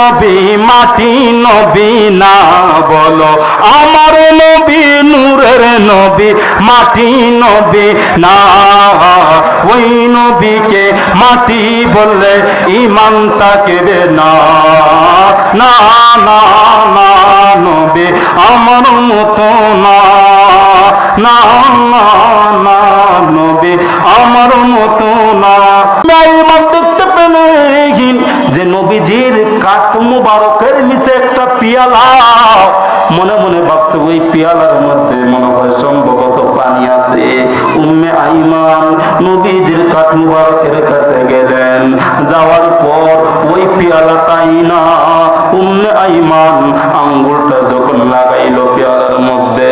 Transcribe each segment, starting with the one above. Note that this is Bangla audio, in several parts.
নবী মাটি নবী না বলো, আমার নবী নূরের নবী মাটি নবী না। ওই নবীকে মাটি বললে ঈমান থাকবে না। না না না, নবী আমার মতো না। না না না, নবী আমার মতো না। ঈমান দেখতে পেলেন যে নবীজির কাঠ মুবারকের নিচে একটা পিয়ালা, মনে মনে ভাবছে ওই পিয়ালার মধ্যে মনে হয় সম্ভবত পানি আছে। উম্মে আইমান নবীজির কাঠ মুবারকের কাছে গেলেন, যাওয়ার পর ওই পিয়ালাটাই না, উম্মে আইমান আঙ্গুলটা যখন লাগাইলো পিয়ালার মধ্যে,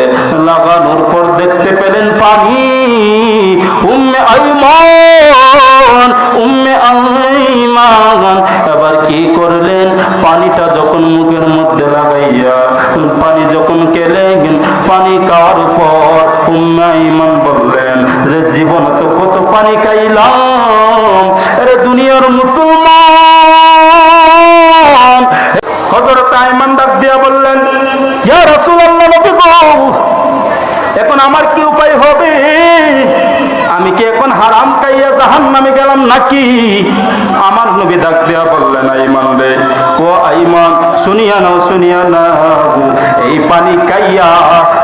লাগানোর পর দেখতে পেলেন পানি। উম্মে আইমান এবার কি করলেন, পানিটা যখন মুখের মধ্যে লাগাইয়া পানি যখন খেলেন, পানি খাওয়ার পর উম্মে আইমান বললেন যে জীবন তো কত পানি খাইলাম, আরে দুনিয়ার মুসলমান। হযরত আইমান ডাক দিয়া বললেন, ইয়া রাসূলুল্লাহ, নবী গো, এখন আমার কি উপায় হবে? আমি কি এখন হারাম খাইয়া জাহান্নামে গেলাম নাকি? আমার নবী ডাক দিয়া বললেন, আইমান রে, ও আইমান, শুনিয়া নাও শুনিয়া নাও, এই পানি খাইয়া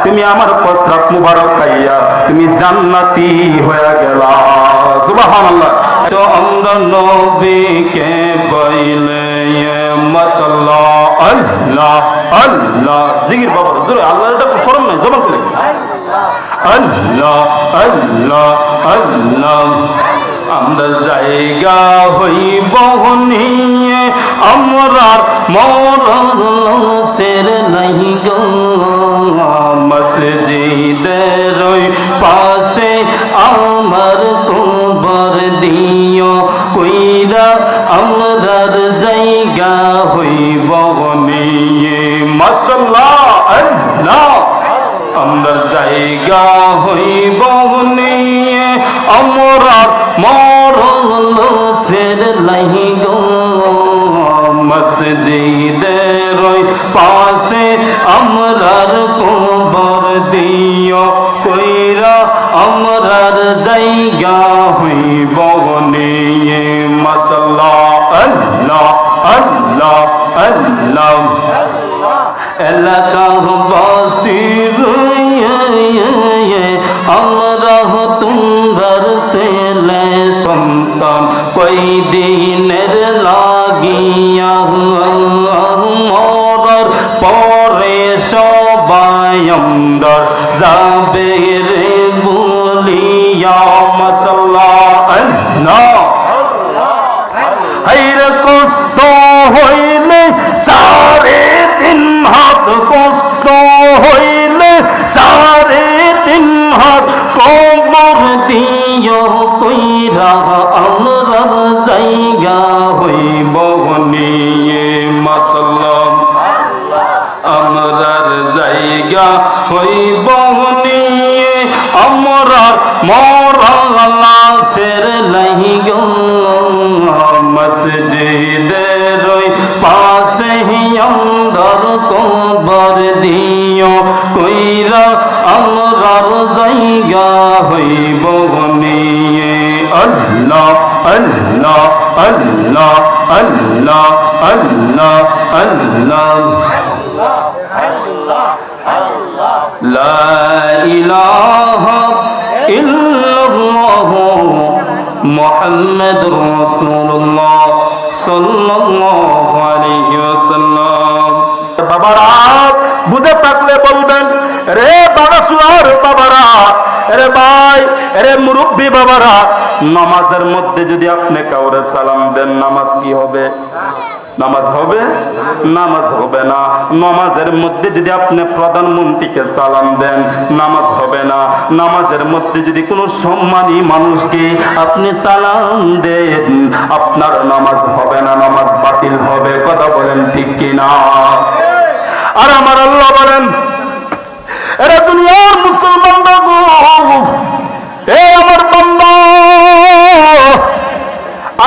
তুমি আমার প্রস্রাব মুবারক খাইয়া তুমি জান্নাতি হয়ে গেলা। সুবহানাল্লাহ। তো আমরা নবীকে পাইলে মাশাআল্লাহ, আল্লাহ আল্লাহ, জিকির বাবা জোরে আল্লাহর, এটা শরম নাই, জবান খুলে আল্লাহ আল্লাহ আল্লাহ। আমরা জায়গা হইব নিয়ে আমরার মরণের নাই গো, মসজিদের পাশে আমার কবর দিও কইরা আমরার জায়গা হইব নিয়ে। মাশাআল্লাহ, আল্লাহ। আমরা জায়গা হইব নিয়ে আমরার মরণের নাই গো, মসজিদের পাশে আমরার কবর দিও কইরা আমরার জায়গা হইব নিয়ে। মাশাআল্লাহ, আল্লাহ আল্লাহ আল্লাহ। এলাকাবাসীর আমরা তোমরার ছেলে সন্তান কই দিনের লাগিয়া, মরার পরে সবাই আমরা যাবে রে বলিয়া। মাশাআল্লাহ, আল্লাহ। হায়রে কষ্ট হইলে সাড়ে তিন হাত, কষ্ট হইলে সাড়ে তিন হাত কবর দিও কইরা আমরার জায়গা হইব নিয়ে। মাশাআল্লাহ, আমরার জায়গা হইব নিয়ে আমরার মরণের নাই গো, মসজিদের পাশে আমরার কবর দিও কইরা আমরার জায়গা হইব নিয়ে। আল্লাহ আল্লাহ আল্লাহ আল্লাহ আল্লাহ আল্লাহ। লা ইলাহা ইল্লাল্লাহ মুহাম্মাদুর রাসূলুল্লাহ সাল্লাল্লাহু আলাইহি ওয়াসাল্লাম। বাবারা বুঝে থাকলে বলবেন, রে বাবা সুয়ার বাবারা, রে ভাই, রে মুরব্বী বাবারা, নামাজের মধ্যে যদি আপনি কাউরে সালাম দেন, নামাজ কি হবে? নামাজ হবে? নামাজ হবে না। নামাজের মধ্যে যদি আপনি প্রধানমন্ত্রীকে সালাম দেন, নামাজ হবে না। নামাজের মধ্যে যদি কোনো সম্মানী মানুষকে আপনি সালাম দেন, আপনার নামাজ হবে না, নামাজ বাতিল হবে। কথা বলেন ঠিক কিনা? আর আমার আল্লাহ বলেন, এরা দুনিয়ার মুসলমান বাবু, এ আমার বান্দা,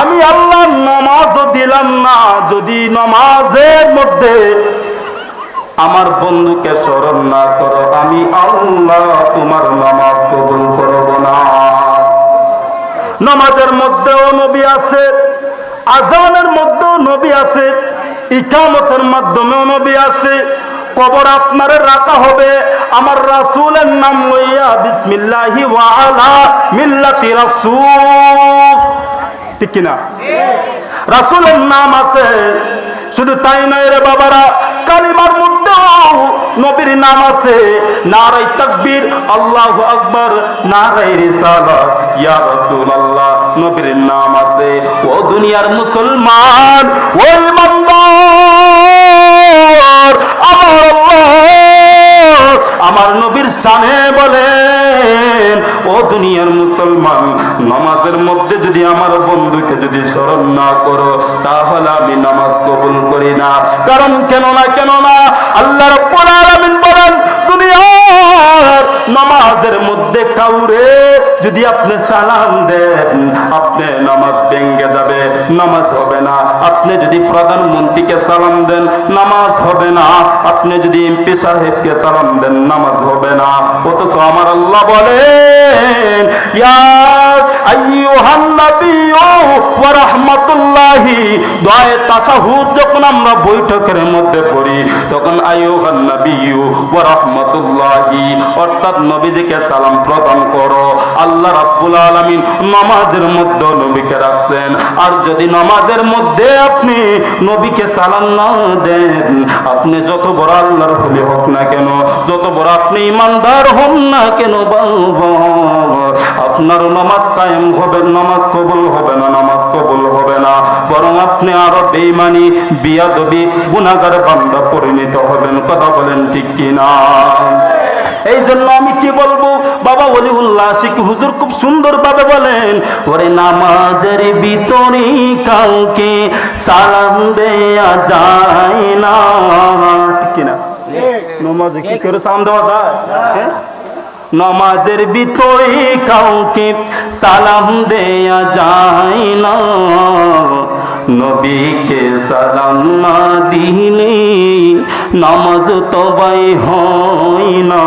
আমি আল্লাহ নামাজও দিলাম, চান না যদি নামাজের মধ্যে আমার বন্ধুকে স্মরণ না করো, আমি আল্লাহ তোমার নামাজ কবুল করব না। নামাজের মধ্যেও নবী আছে, আযানের মধ্যেও নবী আছে, ইকামতের মাধ্যমেও নবী আছে। কবর আপনারে রাখা হবে আমার রাসূলের নাম লইয়া, বিসমিল্লাহি ওয়া আলা মিল্লাতি রাসূল, ঠিক কিনা? রাসূলের নাম আছে। শুধু তাই নয় রে বাবারা, কালিমার মধ্যেও নবীর নাম আছে। নারায়ে তাকবীর, আল্লাহু আকবার, নারায়ে রিসালাত, ইয়া রাসূলুল্লাহ, নবীর নাম আছে। ও দুনিয়ার মুসলমান, ও ইমানদার, আমার আল্লাহ আমার নবীর শানে বলেন, ও দুনিয়ার মুসলমান, নামাজের মধ্যে যদি আমার বন্ধুকে যদি স্মরণ না করো, তাহলে আমি নামাজ কবুল করি না। কারণ কেন না আল্লাহ রাব্বুল আলামিন বলেন, দুনিয়ার নামাজের মধ্যে কাউরে যদি আপনি সালাম দেন, আপনি নামাজ ভেঙে যাবে, নামাজ হবে না। আপনি যদি প্রধানমন্ত্রীকে সালাম দেন, নামাজ হবে না। আপনি যদি এমপি সাহেবকে সালাম দেন, নামাজ হবে না। অথচ আমার আল্লাহ বলেন, ইয়া আইয়ুহান নাবিয়্যু ওয়া রাহমাতুল্লাহি, দোয়ায়ে তাশাহুদ যখন আমরা বৈঠকের মধ্যে পড়ি, তখন আইয়ুহান নাবিয়্যু ওয়া রাহমাতুল্লাহি, অর্থাৎ নবীজিকে সালাম প্রদান করো। আল্লাহ রাব্বুল আলামিন নামাজের মধ্যে নবীকে রাখছেন। আর যদি নামাজের মধ্যে আপনি নবীকে সালাম না দেন, আপনি যত বড় আল্লাহর ওলি হোক না কেন, যত বড় আপনি ইমানদার হন না কেন, আপনার নামাজ কায়েম হবে, নামাজ কবুল হবে না, নামাজ কবুল হবে না। বরং আপনি আরো বেঈমানি, বিয়াদবি, গুনাহগার বান্দা পরিণত হবেন। কথা বলেন ঠিক কিনা? এই জন্য আমি কি বলবো, বাবা ওলিউল্লাহ আশিকি হুজুর খুব সুন্দর ভাবে বলেন, ওরে নামাজের ভিতরে কাউকে সালাম দেয়া যায় না, ঠিক কিনা? নামাজে কি করে সালাম দেওয়া যায়? নামাজের ভিতরে কাউকে সালাম দেয়া যায় না, নবীকে সালাম না দিলে নামাজ তবাই হয় না।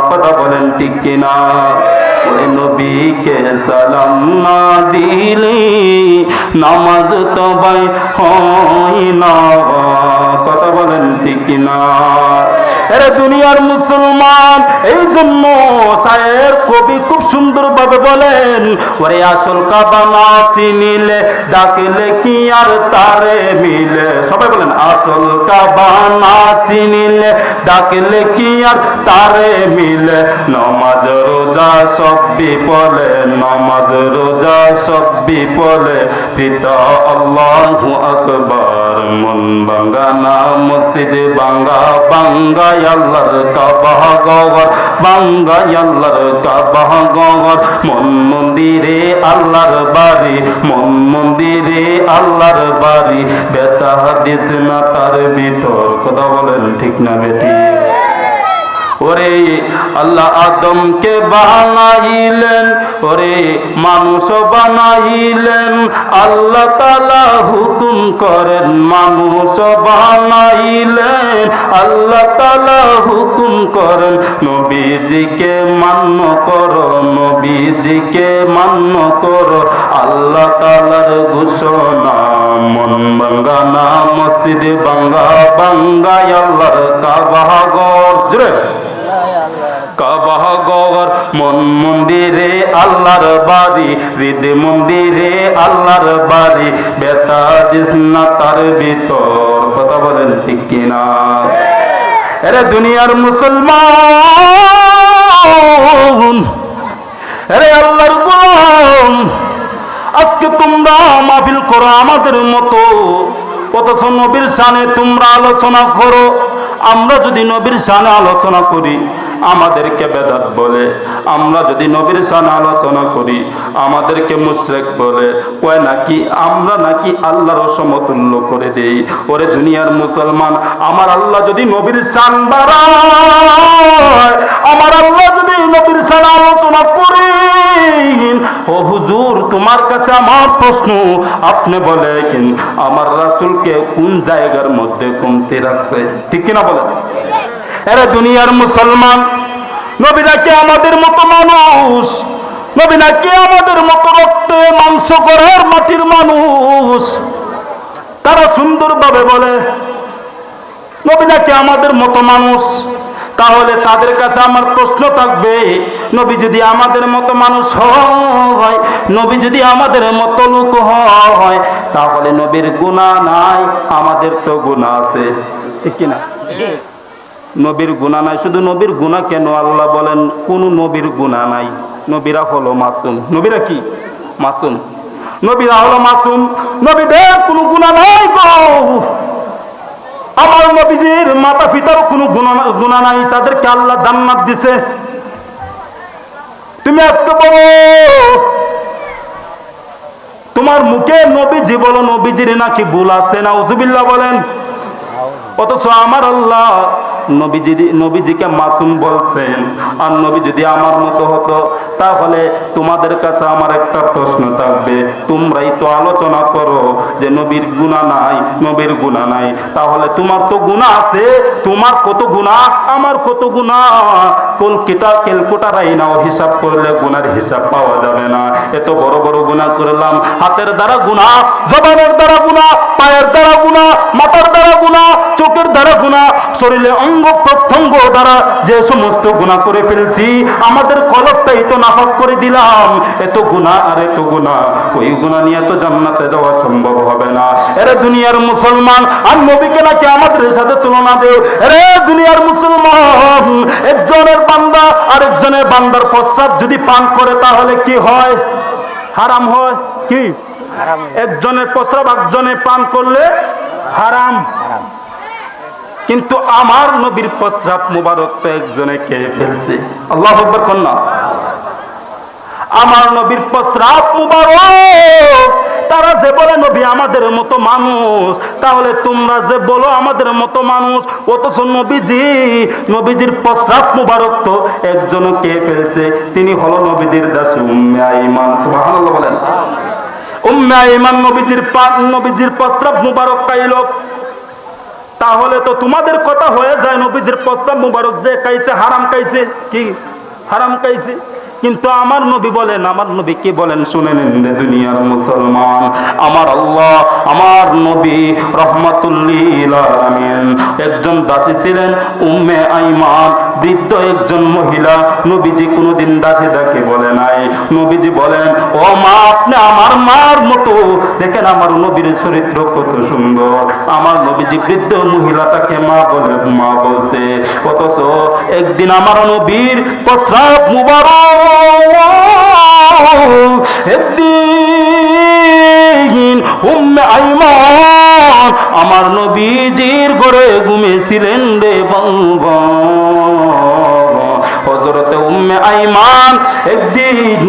কথা বলেন ঠিক কিনা? ওই নবীকে সালাম না দিলে নামাজ তবাই হয় না। কথা বলেন ঠিক কিনা? এরা দুনিয়ার মুসলমান, এই জন্য শায়ের কবি খুব সুন্দর ভাবে বলেন, ওরে আসল কাবা না চিনিলে ডাকলে কি আর তারে মিলে। সবাই বলেন, আসল কাবা না চিনিলে ডাকলে কি আর তারে মিলে। নামাজ রোজা সব বিফলে, নামাজ রোজা সব বিফলে, পিতা আল্লাহু আকবার। মন ভাঙ্গা না মসজিদ ভাঙ্গা, ভাঙ্গা আল্লাহর কাবা ঘর, ভাঙ্গা আল্লাহর কাবা ঘর। মন মন্দিরে আল্লাহর বাড়ি, মন মন্দিরে আল্লাহর বাড়ি, বেতা হাদিস না তার ভিতর। কথা বলেন ঠিক না বেটি? ওরে আল্লাহ আদমকে বানাইলেন, ওরে মানুষ বানাইলেন, আল্লাহ তাআলা হুকুম করেন মানুষ বানাইলেন, আল্লাহ তাআলা হুকুম করেন নবীজিকে মান্য করো, নবীজিকে মান্য করো। আল্লাহ তাআলার ঘোষণা, মন ভাঙ্গা না মসজিদ ভাঙ্গা, ভাঙ্গা আল্লাহর কাবা ঘর। জোরে কাবা ঘর, মন মন্দিরে আল্লাহর বাড়ি, হৃদ মন্দিরে আল্লাহর বাড়ি, বেতা দিস না তার ভিতর। কথা বলেন ঠিক কিনা? এরে দুনিয়ার মুসলমান, এরে আল্লাহর গোলাম, আজকে তোমরা মাহফিল করো আমাদের মতো, অথচ নবীর শানে তোমরা আলোচনা করো। আমরা যদি নবীর শানে আলোচনা করি, আমাদেরকে বেদাত বলে। আমরা যদি নবীর শান আলোচনা করি আমাদেরকে মুশরিক বলে। কয় নাকি আমরা নাকি আল্লাহর সমতুল্য করে দেই। ওরে দুনিয়ার মুসলমান, আমার আল্লাহ যদি নবীর শান বাড়ায়, আমার আল্লাহ যদি নবীর শান আলোচনা করেন, ও হুজুর তোমার কাছে আমার প্রশ্ন, আপনি বলেন আমার রাসূলকে কোন জায়গার মধ্যে কমতি রাখছে? ঠিক কিনা বলেন? এরা দুনিয়ার মুসলমান, নবী নাকি আমাদের মতো মানুষ, নবী নাকি আমাদের মতো রক্তে মাংস করার মাটির মানুষ। তারা সুন্দরভাবে বলে নবী নাকি আমাদের মতো মানুষ। তাহলে তাদের কাছে আমার প্রশ্ন থাকবে, নবী যদি আমাদের মতো মানুষ হয়, নবী যদি আমাদের মতো লোক হয়, তাহলে নবীর গুনাহ নাই, আমাদের তো গুনাহ আছে। ঠিক কিনা? নবীর গুনাহ নাই। শুধু নবীর গুনাহ কেন, আল্লাহ বলেন কোন নবীর গুনাহ নাই। নবীরা হলো মাসুম। নবীরা কি? মাসুম। নবীরা হলো মাসুম, নবীদের কোনো গুনাহ নাই গো। আমার নবীজির মাতা পিতারও কোনো গুনাহ নাই, তাদেরকে আল্লাহ জান্নাত দিছে। তুমি আজকে বলো তোমার মুখে নবীজি বলো, নবীজির নাকি ভুল আছে? নাউজুবিল্লাহ বলেন। অথচ আমার আল্লাহ নবীজিকে মাসুম বলছেন। আর নবী যদি আমার মতো হতো, তাহলে তোমাদের কাছে আমার একটা প্রশ্ন থাকবে, তোমরাই তো আলোচনা করো যে নবীর গুনাহ নাই, নবীর গুনাহ নাই। তাহলে তোমার তো গুনাহ আছে, তোমার কত গুনাহ, আমার কত গুনাহ। ক্যালকুলেটারাই নাও, হিসাব করলে গুনার হিসাব পাওয়া যাবে না। এত বড় বড় গুনাহ করলাম, হাতের দ্বারা গুনাহ, জবানের দ্বারা গুনাহ, পায়ের দ্বারা গুনাহ, মাথার দ্বারা গুনাহ, চোখের দ্বারা গুনাহ, শরীরে অঙ্গ প্রত্যঙ্গ দ্বারা যে সমস্ত গুনাহ করে ফেলছি, আমাদের কলবটাই তো নাপাক করে দিলাম। এত গুনাহ আর এত গুনাহ, ওই গুনাহ নিয়ে তো জান্নাতে যাওয়া সম্ভব হবে না। এরে দুনিয়ার মুসলমান, আর নবীকে নাকি আমাদের সাথে তুলনা দেও। এরে দুনিয়ার মুসলমান, একজনের বান্দা আরেকজনের বান্দার প্রস্রাব যদি পান করে তাহলে কি হয়? হারাম হয়। কি? একজনের প্রস্রাব একজনে পান করলে হারাম। কিন্তু আমার নবীর প্রস্রাব মুবারক তো একজনে খেয়ে ফেলছে। আল্লাহু আকবার কন্যা। আমার নবীর প্রস্রাব মুবারক, তারা যে বলে নবী আমাদের মতো মানুষ, তাহলে তোমরা যে বলো আমাদের মতো মানুষ, অথচ নবীজির প্রস্রাব মুবারক তো একজন খেয়ে ফেলছে। তিনি হলো নবীজির দাসী উম্মে আইমান। সুবহানাল্লাহ বলেন। উম্মে আইমান নবীজির প্রস্রাব মুবারক খাইল। তাহলে তো তোমাদের কথা হয়ে যায় নবীজির প্রস্তাব মুবারক যে খাইছে হারাম খাইছে। কি? হারাম খাইছে। কিন্তু আমার নবী বলেন, আমার নবী কি বলেন শুনে নিন দুনিয়ার মুসলমান। আমার আল্লাহ, আমার নবী রাহমাতুল্লিল আলামিন, একজন দাসী ছিলেন উম্মে আইমান, বৃদ্ধ একজন মহিলা। নবীজি কোনোদিন দাসীদাকে বলে নাই। নবীজি বলেন, ও মা, আপনি আমার মার মতো। দেখেন আমার নবীর চরিত্র কত সুন্দর। আমার নবীজি বৃদ্ধ মহিলাটাকে মা বলছে। অথচ একদিন আমার নবীর প্রস্রাব মুবারক একদিন উম্মে আইমান আমার নবীজির ঘরে ঘুমিয়েছিলেন রে বাবা। হযরতে উম্মে আইমান একদিন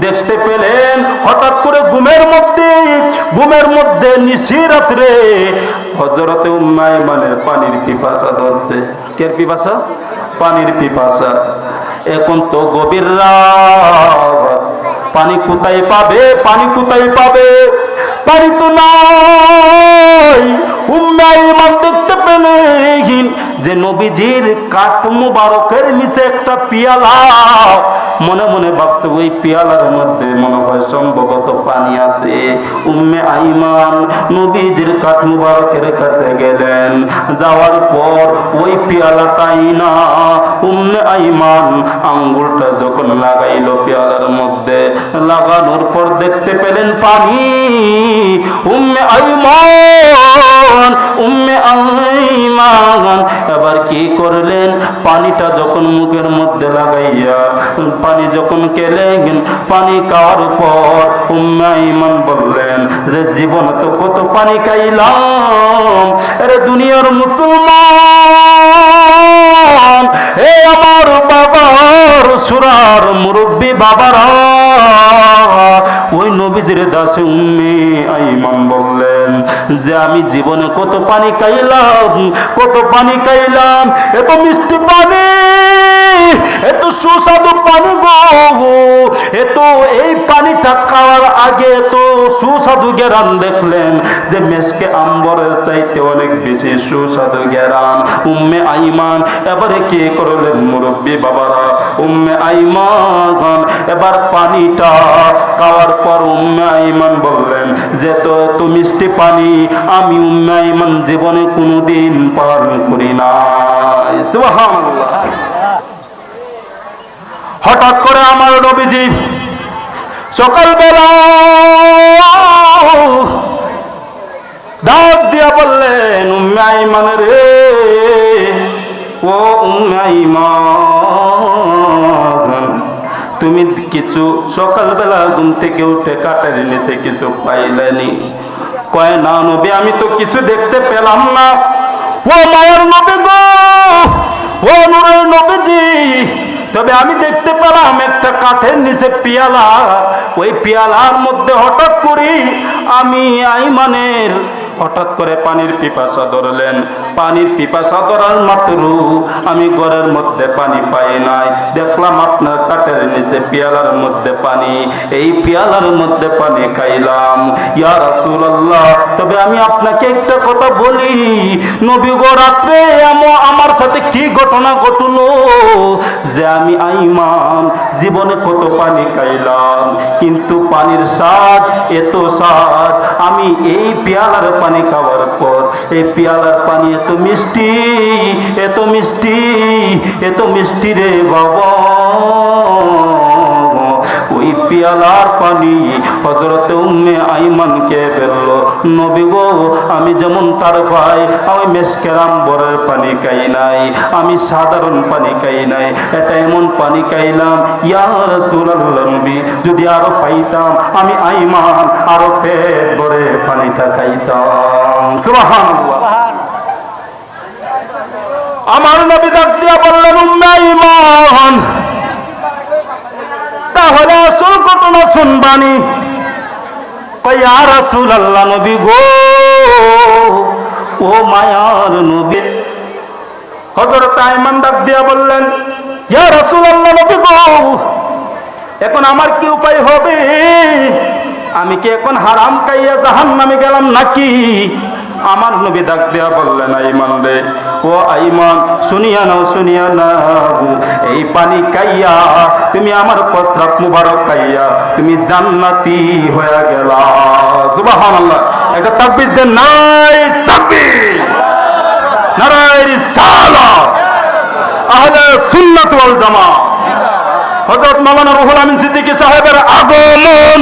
দেখতে পেলেন হঠাৎ করে ঘুমের মধ্যে নিশিরাত্রে হযরতে উম্মে আইমানের পানির পিপাসা ধরছে। কের পিপাসা? পানির পিপাসা। এখন তো গভীর রাত, পানি কোথায় পাবে? পানি তো নাই। উম্মে আইমান দেখতে পেলেন যে নবীজির কাঠ মুবারকের নিচে একটা পিয়ালা। মনে মনে ভাবছে ওই পিয়ালার মধ্যে মনে হয় সম্ভবত পানি আছে। উম্মে আইমান নবীজির কাঠ মুবারকের কাছে গেলেন। যাওয়ার পর ওই পিয়ালাটাই না, উম্মে আইমান আঙ্গুলটা যখন লাগাইল পিয়ালার মধ্যে, লাগানোর পর দেখতে পেলেন পানি। উম্মে আইমান এবার কি করলেন? পানিটা যখন মুখের মধ্যে লাগাইয়া পানি যখন খেলেন, পানি খাওয়ার পর উম্মে আইমান বললেন যে জীবনে তো কত পানি খাইলাম। আরে দুনিয়ার মুসলমান, আইমান, হে আমার বাবার সুরার মুরব্বী বাবারা, ওই নবীজির দাসে উম্মে আইমান বললেন যে আমি জীবনে কত পানি খাইলাম, কত পানি খাইলাম, এত মিষ্টি পানি, এত সুস্বাদু পানি গো, এত এই পানিটা খাওয়ার আগে এত সুস্বাদু গেরান দেখলেন যে মেশকে আম্বরের চাইতে অনেক বেশি সুস্বাদু গেরান। উম্মে আইমান এবারে কি করলেন মুরব্বী বাবারা, উম্মে আইমান এবার পানিটা খাওয়ার পর উম্মে আইমান বললেন যে তো এত মিষ্টি পানি আমি উম্মে আইমান জীবনে কোনোদিন পান করি নাই। সুবহানাল্লাহ। হঠাৎ করে আমার নবীজি সকালবেলা ডাক দিয়া বললেন উম্মে আইমান রে, ও উম্মে আইমান, তুমি কিছু সকালবেলা ঘুম থেকে উঠে কাটার নিচে কিছু পাইলেনি? কয় না নবী, আমি তো কিছু দেখতে পেলাম না। ও মায়ের নবী গো, ও নূরের নবীজি, তবে আমি দেখতে পেলাম একটা কাঠের নিচে পিয়ালা, ওই পিয়ালার মধ্যে হঠাৎ করে আমি আইমানের হঠাৎ করে পানির পিপাসা ধরলেন। পানির পিপাসা ধরার মাত্র আমি ঘরের মধ্যে পানি পাই নাই, দেখলাম আপনার কাঠের নিচে পিয়ালার মধ্যে পানি, এই পিয়ালার মধ্যে পানি খাইলাম। ইয়া রাসূলুল্লাহ, তবে আমি আপনাকে একটা কথা বলি, নবী গো রাত্রে আমার সাথে কি ঘটনা ঘটলো যে আমি আইমান জীবনে কত পানি খাইলাম, কিন্তু পানির স্বাদ এত স্বাদ, আমি এই পিয়ালার পানি খাওয়ার পর এই পিয়ালার পানি এত মিষ্টি, এত মিষ্টি, এত মিষ্টি রে বাবা। ওই পিয়ালার পানি হযরত উম্মে আইমানকে বলল, নবী গো আমি যেমন তার ভাই, আমি মেশকের আম্বরের পানি খাই নাই, আমি সাধারণ পানি খাই নাই, এটা এমন পানি খাইলাম। ইয়া রাসূলুল্লাহ, নবী যদি আরো পাইতাম আমি আইমান আরো পেট ভরে পানিটা খাইতাম। সুবহানাল্লাহ। আমার নবী ডাক দিয়া বললেন উম্মে আইমান, তাহলে আসল ঘটনা শুনবানি? কই ইয়া রাসূলুল্লাহ, নবী গো, ও মায়ার নবী। হযরত আইমান ডাক দিয়া বললেন ইয়া রাসূলুল্লাহ, নবী গো, এখন আমার কি উপায় হবে? আমি কি এখন হারাম খাইয়া জাহান্নামে গেলাম নাকি? আমার নবী ডাক দিয়া বললেন আইমান রে, ও আইমান শুনিয়া নাও, শুনিয়া নাও, এই পানি খাইয়া তুমি আমার প্রস্রাব মুবারক খাইয়া তুমি জান্নাতি হয়ে গেলা। সুবহানাল্লাহ। একটা তাকবীর দেন, নাই তাকবীর, নারায়ে রিসালাত, আহলে সুন্নাত ওয়াল জামাত। হযরত মাওলানা রুহুল আমিন সিদ্দিকী সাহেবের আগমন,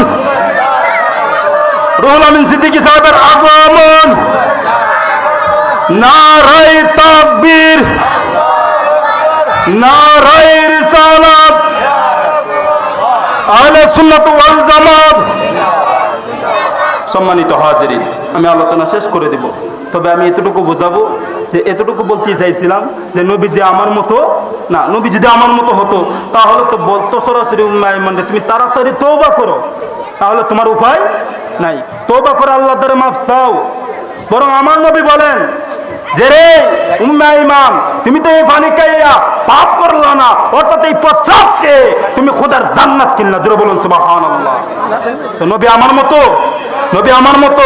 রুহুল আমিন সিদ্দিকী সাহেবের আগমন। নারায়ে তাকবীর, নারায়ে রিসালাত, আহলে সুন্নাত ওয়াল জামাত। সম্মানিত হাজিরিন, আমি আলোচনা শেষ করে দিব, তবে আমি এতটুকু বোঝাবো যে এতটুকু বলতে চাইছিলাম যে নবী যে আমার মতো না, নবী যদি আমার মতো হতো তাহলে তো বলতো সরাসরি উম্মে আইমান তুমি তাড়াতাড়ি তওবা করো, তাহলে তোমার উপায় নাই, তওবা করে আল্লাহর দ্বারা মাফ চাও। বরং আমার নবী বলেন যে রে উম্মে আইমান, তুমি তো এই পানি খাইয়া পাপ করলা না, অর্থাৎ এই প্রস্রাবকে তুমি খোদার জান্নাত কিনলা। জোরে বলুন সুবহানাল্লাহ। তো নবী আমার মতো, নবী আমার মতো,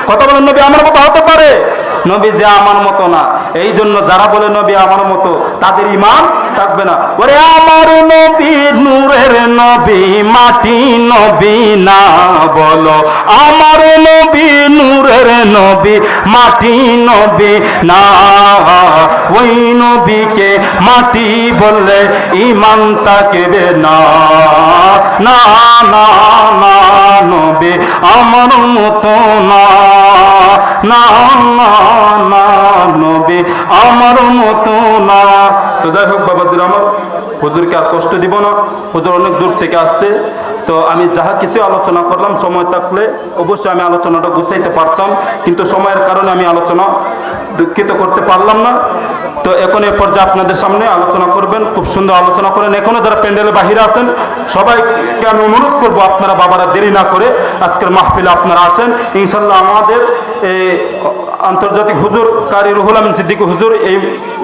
কথা বলেন নবী আমার মতো হতে পারে? নবী যে আমার মতো না, এই জন্য যারা বলে নবী আমার মতো তাদের ঈমান থাকবে না। ওরে আমার নবী নূরের নবী, মাটি নবী না বলো, আমার নবী নূরের নবী, মাটি নবী না, ওই নবীকে মাটি বললে ঈমান থাকবে না। না না না, নবী আমার মতো না, না না না, নবী আমার মতো না। তো যাই হোক বাবাজির আমার, হুজুরকে আর কষ্ট দিব না, হুজুর অনেক দূর থেকে আসছে, তো আমি যাহা কিছু আলোচনা করলাম, সময় থাকলে অবশ্যই আমি আলোচনাটা গুছাইতে পারতাম, কিন্তু সময়ের কারণে আমি আলোচনা দুঃখিত করতে পারলাম না। তো এখন এই পর্যায়ে আপনাদের সামনে আলোচনা করবেন, খুব সুন্দর আলোচনা করেন। এখনো যারা প্যান্ডেলের বাহিরে আছেন সবাইকে আমি অনুরোধ করবো, আপনারা বাবারা দেরি না করে আজকের মাহফিলে আপনারা আসেন। ইনশাল্লাহ আমাদের আন্তর্জাতিক হুজুর কারি রুহুল আমিন সিদ্দিকী হুজুর এই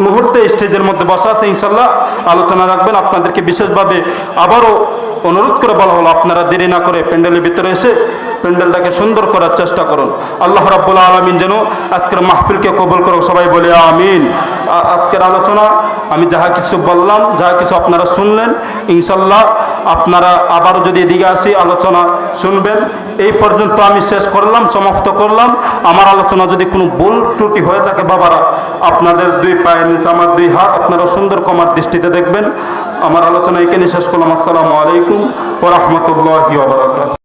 মুহূর্তে স্টেজের মধ্যে বসা আছে, ইনশাল্লাহ আলোচনা রাখবেন। আপনাদেরকে বিশেষভাবে আবারও অনুরোধ করে বলা হলো, আপনারা দেরি না করে প্যান্ডেলের ভিতরে এসে প্যান্ডেলটাকে সুন্দর করার চেষ্টা করুন। আল্লাহ রাব্বুল আলামিন যেন আজকের মাহফিলকে কবুল করুক, সবাই বলে আমিন। আজকের আলোচনা আমি যাহা কিছু বললাম, যাহা কিছু আপনারা শুনলেন, ইনশাল্লাহ আপনারা আবারও যদি এদিকে আসি আলোচনা শুনবেন। এই পর্যন্ত আমি শেষ করলাম, সমাপ্ত করলাম। আমার আলোচনা যদি কোনো ভুল ত্রুটি হয়ে থাকে বাবারা, আপনাদের দুই পায়ের নিচে আমার দুই হাত, আপনারা সুন্দর কমার দৃষ্টিতে দেখবেন। আমার আলোচনা এখানে শেষ করলাম। আসসালামু আলাইকুম ওয়া রাহমাতুল্লাহি ওয়া বারাকাতুহু।